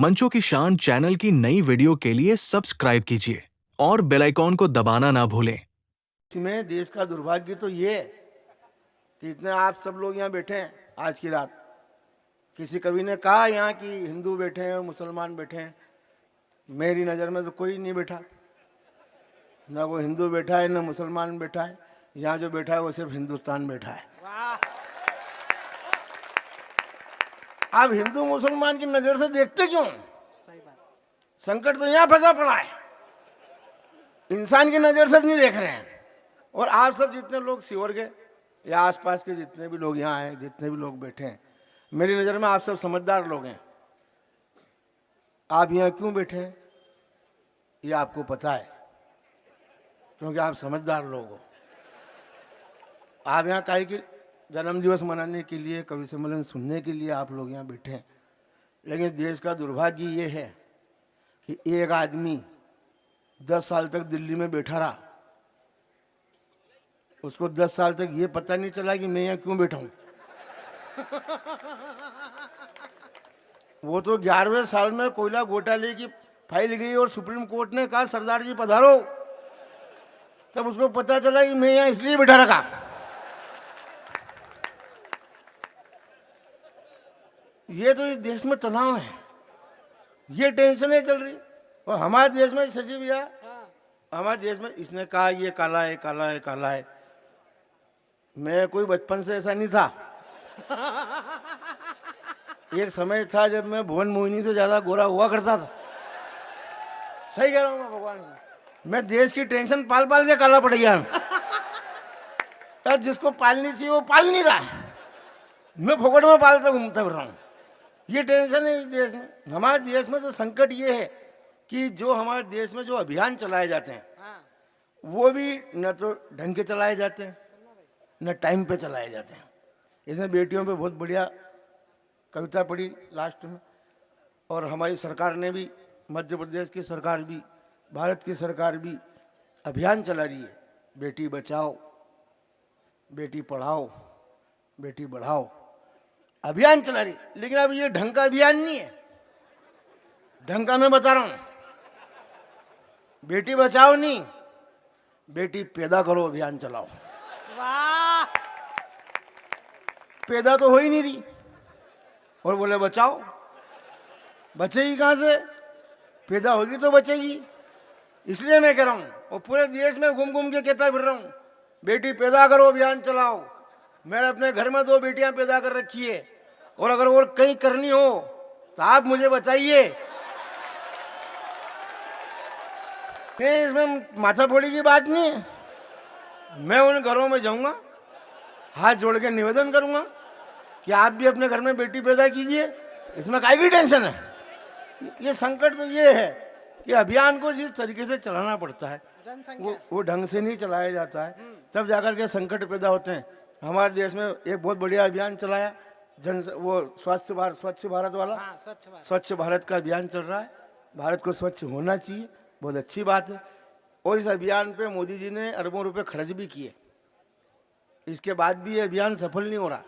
मंचो की शान चैनल की नई वीडियो के लिए सब्सक्राइब कीजिए और बेल आइकॉन को दबाना ना भूलें। इसमें देश का दुर्भाग्य तो ये है कि इतने आप सब लोग यहाँ बैठे हैं आज की रात। किसी कवि ने कहा यहाँ कि हिंदू बैठे हैं और मुसलमान बैठे हैं। मेरी नज़र में तो कोई नहीं बैठा, ना कोई हिंदू बैठा है ना मुसलमान बैठा है। यहाँ जो बैठा है वो सिर्फ हिंदुस्तान बैठा है। आप हिंदू मुसलमान की नज़र से देखते क्यों? सही बात। संकट तो यहाँ फंसा पड़ा है, इंसान की नज़र से नहीं देख रहे हैं। और आप सब जितने लोग सीवर के या आसपास के जितने भी लोग यहाँ आए, जितने भी लोग बैठे हैं, मेरी नज़र में आप सब समझदार लोग हैं। आप यहाँ क्यों बैठे हैं ये आपको पता है, क्योंकि आप समझदार लोग हो। आप यहाँ काहे की जन्म दिवस मनाने के लिए, कवि सम्मेलन सुनने के लिए आप लोग यहाँ बैठे हैं। लेकिन देश का दुर्भाग्य ये है कि एक आदमी 10 साल तक दिल्ली में बैठा रहा, उसको 10 साल तक ये पता नहीं चला कि मैं यहाँ क्यों बैठा हूँ। वो तो 11वें साल में कोयला घोटाले की फाइल गई और सुप्रीम कोर्ट ने कहा सरदार जी पधारो, तब उसको पता चला कि मैं यहाँ इसलिए बैठा रखा। ये तो इस देश में तनाव है, ये टेंशन चल रही। और हमारे देश में सचिव भैया, हमारे देश में इसने कहा ये काला है, काला है, काला है। मैं कोई बचपन से ऐसा नहीं था। एक समय था जब मैं भुवन मोहिनी से ज्यादा गोरा हुआ करता था। सही कह रहा हूँ मैं भगवान को। मैं देश की टेंशन पाल पाल के काला पड़ गया। तो जिसको पालनी चाहिए वो पाल नहीं रहा है, मैं फोकट में पालता घूमता फिर रहा हूँ। ये टेंशन है इस देश में। हमारे देश में तो संकट ये है कि जो हमारे देश में जो अभियान चलाए जाते हैं वो भी न तो ढंग के चलाए जाते हैं न टाइम पे चलाए जाते हैं। इसमें बेटियों पे बहुत बढ़िया कविता पढ़ी लास्ट में। और हमारी सरकार ने भी, मध्य प्रदेश की सरकार भी, भारत की सरकार भी अभियान चला रही है, बेटी बचाओ, बेटी पढ़ाओ, बेटी बढ़ाओ अभियान चला रही। लेकिन अब ये ढंग का अभियान नहीं है। ढंग का मैं बता रहा हूं, बेटी बचाओ नहीं, बेटी पैदा करो अभियान चलाओ। वाह! पैदा तो हो ही नहीं रही और बोले बचाओ। बचेगी कहां से? पैदा होगी तो बचेगी। इसलिए मैं कह रहा हूं और पूरे देश में घूम घूम के कहता फिर रहा हूं, बेटी पैदा करो अभियान चलाओ। मैंने अपने घर में 2 बेटियां पैदा कर रखी है और अगर और कहीं करनी हो तो आप मुझे बताइए। इसमें माथा फोड़ी की बात नहीं है। मैं उन घरों में जाऊंगा, हाथ जोड़ के निवेदन करूंगा कि आप भी अपने घर में बेटी पैदा कीजिए। इसमें काहे की टेंशन है? ये संकट तो ये है कि अभियान को जिस तरीके से चलाना पड़ता है वो ढंग से नहीं चलाया जाता है, तब जाकर के संकट पैदा होते हैं। हमारे देश में एक बहुत बढ़िया अभियान चलाया, वो स्वच्छ भारत वाला। स्वच्छ भारत का अभियान चल रहा है। भारत को स्वच्छ होना चाहिए, बहुत अच्छी बात है। और इस अभियान पे मोदी जी ने अरबों रुपए खर्च भी किए। इसके बाद भी ये अभियान सफल नहीं हो रहा।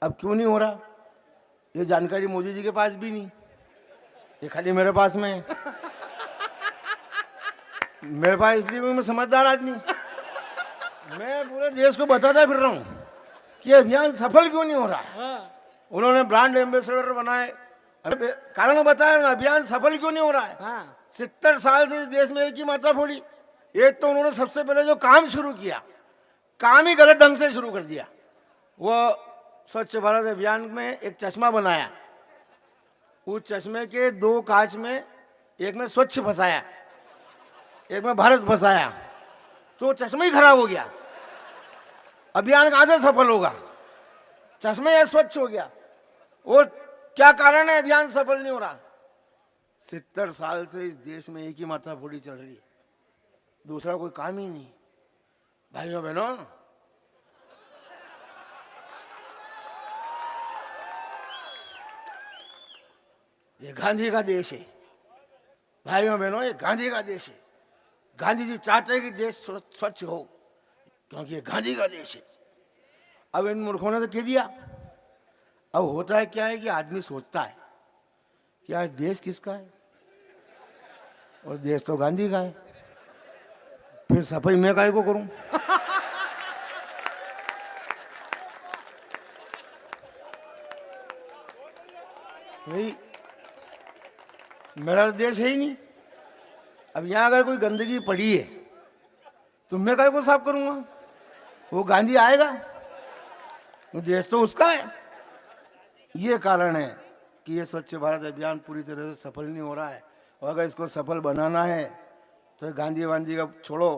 अब क्यों नहीं हो रहा ये जानकारी मोदी जी के पास भी नहीं, ये खाली मेरे पास में है। मेरे पास इसलिए मैं समझदार आदमी, मैं पूरे देश को बताता फिर रहा हूँ कि अभियान सफल क्यों नहीं हो रहा है। उन्होंने ब्रांड एम्बेसडर बनाए, कारण बताया ना अभियान सफल क्यों नहीं हो रहा है। 70 साल से इस देश में एक ही माथा फोड़ी। एक तो उन्होंने सबसे पहले जो काम शुरू किया, काम ही गलत ढंग से शुरू कर दिया। वो स्वच्छ भारत अभियान में एक चश्मा बनाया, उस चश्मे के 2 कांच में एक में स्वच्छ फंसाया, एक में भारत फंसाया, तो चश्मा ही खराब हो गया। अभियान कहां से सफल होगा? चश्मा यह स्वच्छ हो गया। और क्या कारण है अभियान सफल नहीं हो रहा? 70 साल से इस देश में एक ही माथा फोड़ी चल रही है, दूसरा कोई काम ही नहीं। भाइयों बहनों, ये गांधी का देश है। भाइयों बहनों, ये गांधी का देश है। गांधी जी चाहते हैं कि देश स्वच्छ हो, क्योंकि ये गांधी का देश है। अब इन मूर्खों ने तो कह दिया। अब होता है क्या है कि आदमी सोचता है कि आज देश किसका है, और देश तो गांधी का है, फिर सफाई मैं काहे को करूं? भाई मेरा देश है ही नहीं। अब यहाँ अगर कोई गंदगी पड़ी है तो मैं काहे को साफ करूंगा? वो गांधी आएगा, वो देश तो उसका है। ये कारण है कि ये स्वच्छ भारत अभियान पूरी तरह से सफल नहीं हो रहा है। और अगर इसको सफल बनाना है तो गांधी वांधी का छोड़ो,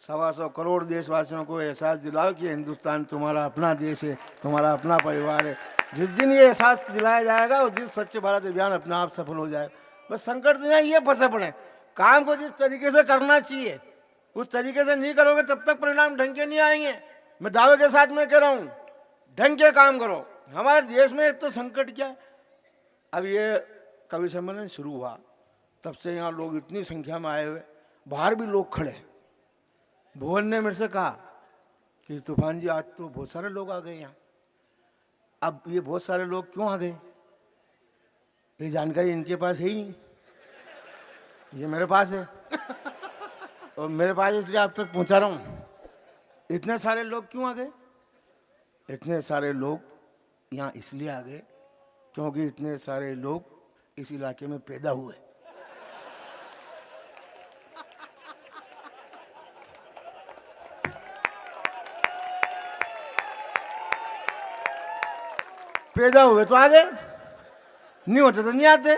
125 करोड़ देशवासियों को एहसास दिलाओ कि हिंदुस्तान तुम्हारा अपना देश है, तुम्हारा अपना परिवार है। जिस दिन ये एहसास दिलाया जाएगा उस दिन स्वच्छ भारत अभियान अपने आप सफल हो जाएगा। बस संकट तो यहाँ ये फंसे पड़े, काम को जिस तरीके से करना चाहिए उस तरीके से नहीं करोगे तब तक परिणाम ढंग के नहीं आएंगे। मैं दावे के साथ में कह रहा हूँ, ढंग के काम करो। हमारे देश में एक तो संकट क्या है, अब ये कवि सम्मेलन शुरू हुआ तब से यहाँ लोग इतनी संख्या में आए हुए, बाहर भी लोग खड़े। भुवन ने मेरे से कहा कि तूफान जी आज तो बहुत सारे लोग आ गए यहाँ। अब ये बहुत सारे लोग क्यों आ गए, ये जानकारी इनके पास है ही नहीं, ये मेरे पास है और मेरे पास इसलिए आप तक पहुंचा रहा हूँ। इतने सारे लोग क्यों आ गए? इतने सारे लोग यहाँ इसलिए आ गए क्योंकि इतने सारे लोग इस इलाके में पैदा हुए। पैदा हुए तो आ गए, नहीं होते तो नहीं आते।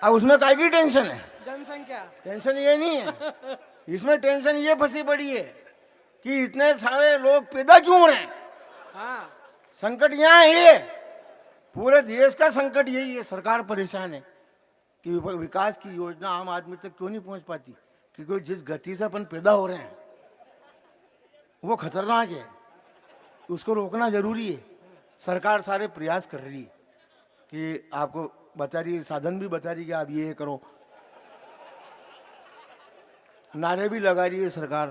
अब उसमें काय की टेंशन है? जनसंख्या। टेंशन ये नहीं है, इसमें टेंशन ये फंसी पड़ी है कि इतने सारे लोग पैदा क्यों हो रहे हैं। हाँ, संकट यहाँ है, पूरे देश का संकट यही है। सरकार परेशान है कि विकास की योजना आम आदमी तक क्यों नहीं पहुंच पाती, क्योंकि जिस गति से अपन पैदा हो रहे हैं वो खतरनाक है, उसको रोकना जरूरी है। सरकार सारे प्रयास कर रही है कि आपको बता रही है, साधन भी बता रही है कि आप ये करो, नारे भी लगा रही है सरकार,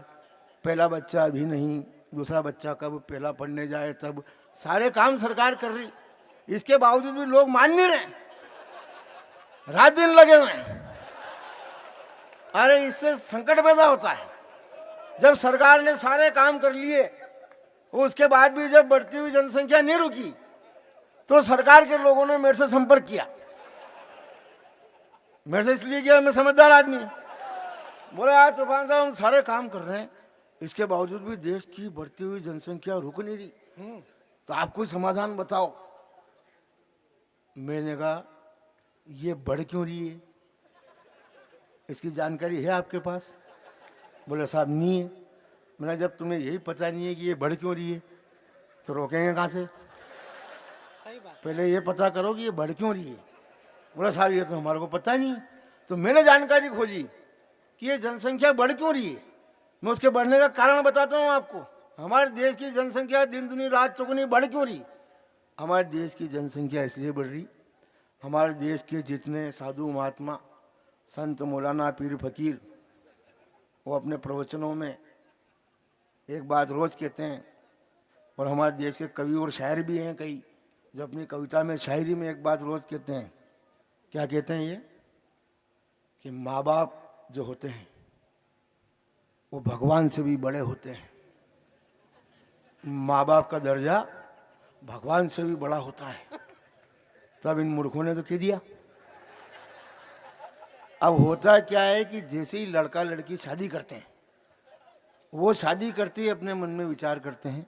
पहला बच्चा अभी नहीं, दूसरा बच्चा कब पहला पढ़ने जाए तब, सारे काम सरकार कर रही। इसके बावजूद भी लोग मान नहीं रहे, रात दिन लगे हुए हैं। अरे इससे संकट पैदा होता है। जब सरकार ने सारे काम कर लिए, उसके बाद भी जब बढ़ती हुई जनसंख्या नहीं रुकी तो सरकार के लोगों ने मेरे से संपर्क किया। मेरे से इसलिए किया, मैं समझदार आदमी हूं। बोले यार तूफान साहब हम सारे काम कर रहे हैं, इसके बावजूद भी देश की बढ़ती हुई जनसंख्या रुक नहीं रही, तो आप कोई समाधान बताओ। मैंने कहा ये बढ़ क्यों रही है, इसकी जानकारी है आपके पास? बोले साहब नहीं है। मैंने जब तुम्हें यही पता नहीं है कि ये बढ़ क्यों रही है तो रोकेंगे कहाँ से? सही बात। पहले ये पता करो कि ये बढ़ क्यों रही है। बोला साहब ये तो हमारे को पता नहीं है। तो मैंने जानकारी खोजी कि ये जनसंख्या बढ़ क्यों रही है। मैं उसके बढ़ने का कारण बताता हूँ आपको। हमारे देश की जनसंख्या दिन दुनी रात चौगुनी बढ़ क्यों रही? हमारे देश की जनसंख्या इसलिए बढ़ रही, हमारे देश के जितने साधु महात्मा संत मौलाना पीर फकीर, वो अपने प्रवचनों में एक बात रोज कहते हैं, और हमारे देश के कवि और शायर भी हैं कई जो अपनी कविता में शायरी में एक बात रोज कहते हैं। क्या कहते हैं ये? कि माँ बाप जो होते हैं वो भगवान से भी बड़े होते हैं। माँ बाप का दर्जा भगवान से भी बड़ा होता है। तब इन मूर्खों ने तो कह दिया। अब होता क्या है कि जैसे ही लड़का लड़की शादी करते हैं, वो शादी करते ही अपने मन में विचार करते हैं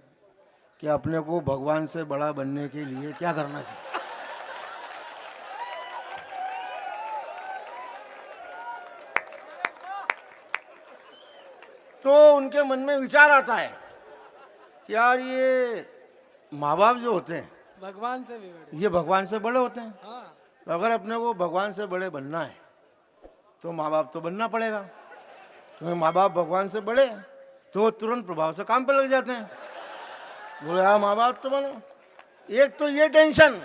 कि अपने को भगवान से बड़ा बनने के लिए क्या करना चाहिए। तो उनके मन में विचार आता है कि यार ये माँ बाप जो होते हैं भगवान से भी बड़े। ये भगवान से बड़े होते हैं। हाँ, तो अगर अपने को भगवान से बड़े बनना है तो माँ बाप तो बनना पड़ेगा, क्योंकि माँ बाप भगवान से बड़े हैं, तो तुरंत प्रभाव से काम पे लग जाते हैं। बोले यार माँ बाप तो बनो। एक तो ये टेंशन,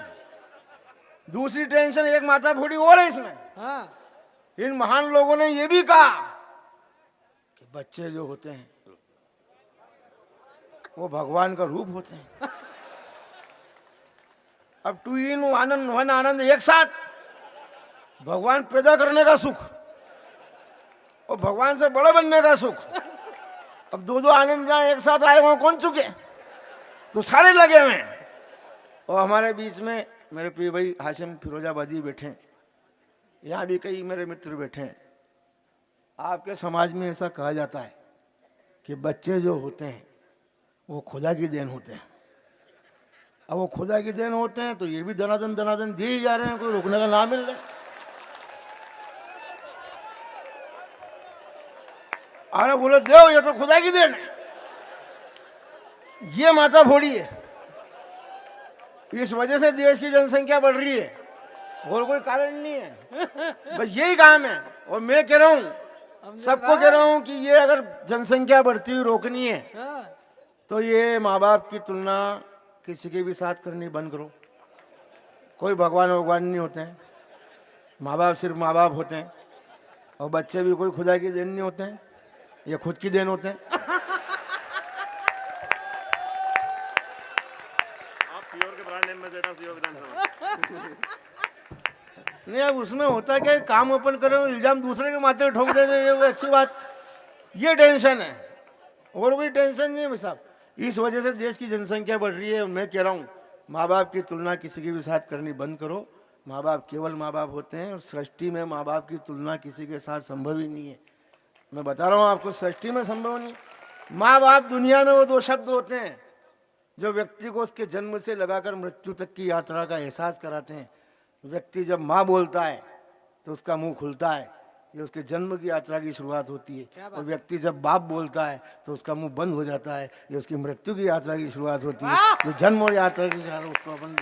दूसरी टेंशन एक माथा फोड़ी और है इसमें। हाँ, इन महान लोगों ने ये भी कहा कि बच्चे जो होते हैं वो भगवान का रूप होते हैं। अब टू इन वन आनंद एक साथ भगवान पैदा करने का सुख और भगवान से बड़े बनने का सुख। अब दो दो आनंद जहाँ एक साथ आए वहाँ कौन चुके, तो सारे लगे हुए हैं। और हमारे बीच में मेरे प्रिय भाई हाशिम फिरोजाबादी बैठे हैं, यहाँ भी कई मेरे मित्र बैठे हैं। आपके समाज में ऐसा कहा जाता है कि बच्चे जो होते हैं वो खुदा की देन होते हैं। अब वो खुदा की देन होते हैं तो ये भी दनादन दिए ही जा रहे हैं, कोई रोकने का नाम मिल रहा है। अरे बोले दो, ये तो खुदा की देन है, ये माता फोड़ी है। इस वजह से देश की जनसंख्या बढ़ रही है, और कोई कारण नहीं है, बस यही काम है। और मैं कह रहा हूँ, सबको कह रहा हूँ कि ये अगर जनसंख्या बढ़ती हुई रोकनी है हाँ, तो ये माँ बाप की तुलना किसी के भी साथ करनी बंद करो। कोई भगवान नहीं होते हैं, माँ बाप सिर्फ माँ बाप होते हैं। और बच्चे भी कोई खुदा की देन नहीं होते हैं, ये खुद की देन होते हैं। आप सीओर के ब्रांड नेम में देना सीओ विधानसभा। नहीं, अब उसमें होता है क्या, काम ओपन करो, इल्जाम दूसरे के माथे ठोक देंगे, ये कोई अच्छी बात, ये टेंशन है, और कोई टेंशन नहीं है साहब। इस वजह से देश की जनसंख्या बढ़ रही है। मैं कह रहा हूँ, माँ बाप की तुलना किसी के भी साथ करनी बंद करो। माँ बाप केवल माँ बाप होते हैं, और सृष्टि में माँ बाप की तुलना किसी के साथ संभव ही नहीं है। मैं बता रहा हूँ आपको, सृष्टि में संभव नहीं। माँ बाप दुनिया में वो दो शब्द होते हैं जो व्यक्ति को उसके जन्म से लगाकर मृत्यु तक की यात्रा का एहसास कराते हैं। व्यक्ति जब माँ बोलता है तो उसका मुंह खुलता है, ये उसके जन्म की यात्रा की शुरुआत होती है। और व्यक्ति जब बाप बोलता है तो उसका मुंह बंद हो जाता है, ये उसकी मृत्यु की यात्रा की शुरुआत होती है। जो जन्म और यात्रा की उसको अपन